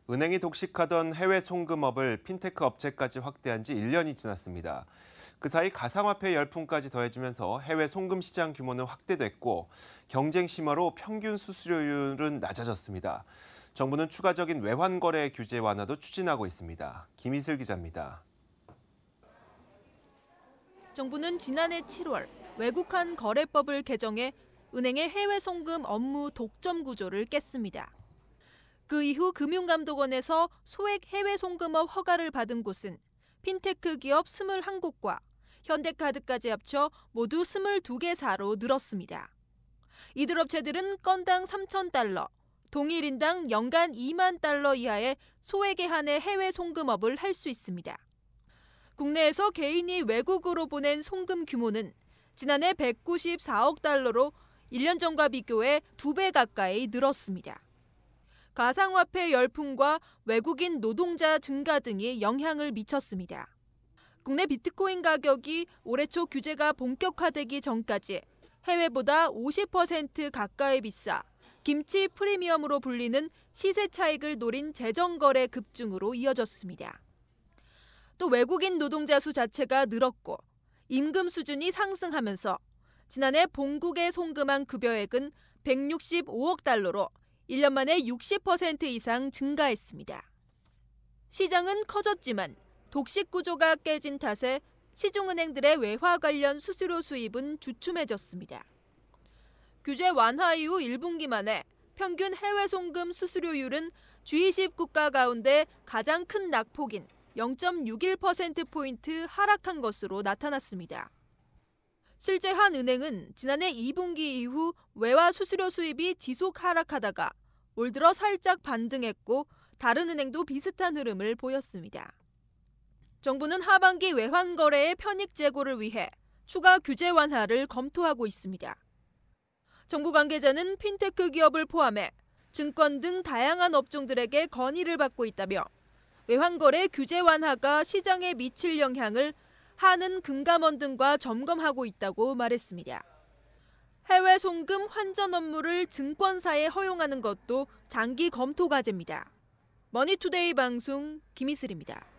은행이 독식하던 해외 송금업을 핀테크 업체까지 확대한 지 1년이 지났습니다. 그 사이 가상화폐 열풍까지 더해지면서 해외 송금 시장 규모는 확대됐고 경쟁 심화로 평균 수수료율은 낮아졌습니다. 정부는 추가적인 외환 거래 규제 완화도 추진하고 있습니다. 김희슬 기자입니다. 정부는 지난해 7월 외국환 거래법을 개정해 은행의 해외 송금 업무 독점 구조를 깼습니다. 그 이후 금융감독원에서 소액 해외 송금업 허가를 받은 곳은 핀테크 기업 21곳과 현대카드까지 합쳐 모두 22개사로 늘었습니다. 이들 업체들은 건당 3,000달러, 동일 인당 연간 2만 달러 이하의 소액에 한해 해외 송금업을 할 수 있습니다. 국내에서 개인이 외국으로 보낸 송금 규모는 지난해 194억 달러로 1년 전과 비교해 2배 가까이 늘었습니다. 가상화폐 열풍과 외국인 노동자 증가 등이 영향을 미쳤습니다. 국내 비트코인 가격이 올해 초 규제가 본격화되기 전까지 해외보다 50% 가까이 비싸 김치 프리미엄으로 불리는 시세 차익을 노린 재정거래 급증으로 이어졌습니다. 또 외국인 노동자 수 자체가 늘었고 임금 수준이 상승하면서 지난해 본국에 송금한 급여액은 165억 달러로 1년 만에 60% 이상 증가했습니다. 시장은 커졌지만 독식 구조가 깨진 탓에 시중은행들의 외화 관련 수수료 수입은 주춤해졌습니다. 규제 완화 이후 1분기 만에 평균 해외 송금 수수료율은 G20 국가 가운데 가장 큰 낙폭인 0.61%포인트 하락한 것으로 나타났습니다. 실제 한 은행은 지난해 2분기 이후 외화 수수료 수입이 지속 하락하다가 올 들어 살짝 반등했고 다른 은행도 비슷한 흐름을 보였습니다. 정부는 하반기 외환 거래의 편익 제고를 위해 추가 규제 완화를 검토하고 있습니다. 정부 관계자는 핀테크 기업을 포함해 증권 등 다양한 업종들에게 건의를 받고 있다며 외환거래 규제 완화가 시장에 미칠 영향을 한은 금감원 등과 점검하고 있다고 말했습니다. 해외 송금 환전 업무를 증권사에 허용하는 것도 장기 검토 과제입니다. 머니투데이 방송 김희슬입니다.